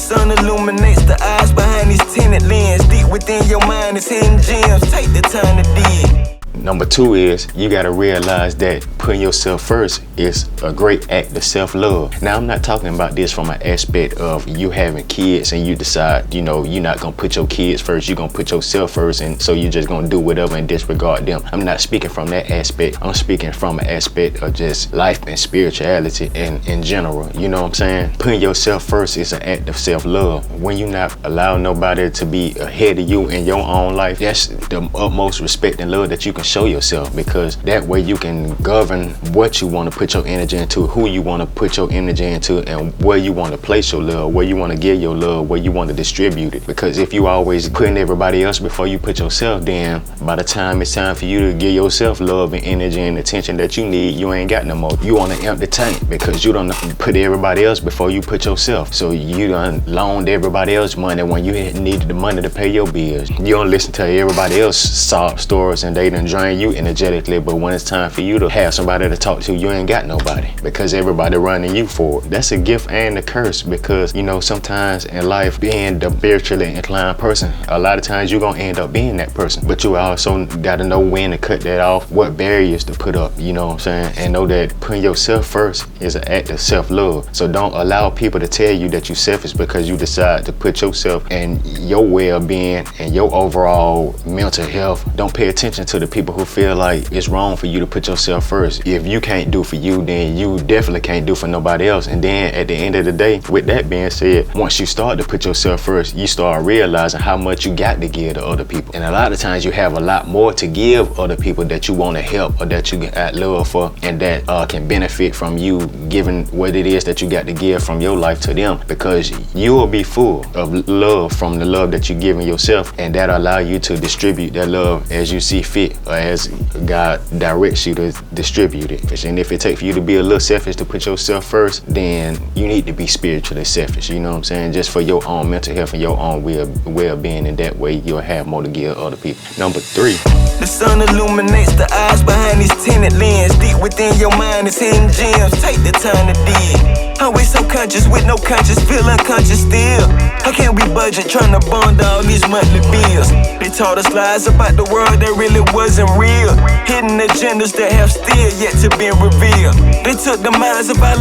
sun illuminates the eyes behind these tinted lens. Deep within your mind is hidden gems. Take the time to dig. Number 2 is you gotta realize that putting yourself first is a great act of self-love. Now, I'm not talking about this from an aspect of you having kids and you decide, you're not gonna put your kids first, you're gonna put yourself first, and so you're just gonna do whatever and disregard them. I'm not speaking from that aspect. I'm speaking from an aspect of just life and spirituality and in general. You know what I'm saying? Putting yourself first is an act of self-love. When you're not allowing nobody to be ahead of you in your own life, that's the utmost respect and love that you can show yourself, because that way you can govern what you want to put your energy into, who you want to put your energy into, and where you want to place your love, where you want to give your love, where you want to distribute it. Because if you always putting everybody else before you put yourself, then by the time it's time for you to give yourself love and energy and attention that you need, you ain't got no more. You on an empty tank because you don't put everybody else before you put yourself. So you done loaned everybody else money when you needed the money to pay your bills. You don't listen to everybody else sob stories and they done drain you energetically, but when it's time for you to have somebody to talk to, you ain't got nobody because everybody running you for it. That's a gift and a curse, because sometimes in life, being the spiritually inclined person, a lot of times you're gonna end up being that person, but you also gotta know when to cut that off, what barriers to put up, you know what I'm saying, and know that putting yourself first is an act of self-love. So don't allow people to tell you that you're selfish because you decide to put yourself and your well-being and your overall mental health. Don't pay attention to the people who feel like it's wrong for you to put yourself first. If you can't do for you, then you definitely can't do for nobody else. And then at the end of the day, with that being said, once you start to put yourself first, you start realizing how much you got to give to other people. And a lot of times you have a lot more to give other people that you want to help or that you got love for, and that can benefit from you giving what it is that you got to give from your life to them, because you will be full of love from the love that you're giving yourself, and that allow you to distribute that love as you see fit or as God directs you to distribute it. And if it takes for you to be a little selfish to put yourself first, then you need to be spiritually selfish, you know what I'm saying? Just for your own mental health and your own well-being, and that way you'll have more to give other people. Number 3. The sun illuminates the eyes behind these tinted lens. Deep within your mind is hidden gems. Take the time to dig. Always so conscious with no conscience, feel unconscious still. How can we budget trying to bond all these monthly bills? They taught us lies about the world that really wasn't real. Hidden agendas that have still yet to be revealed. They took the minds of our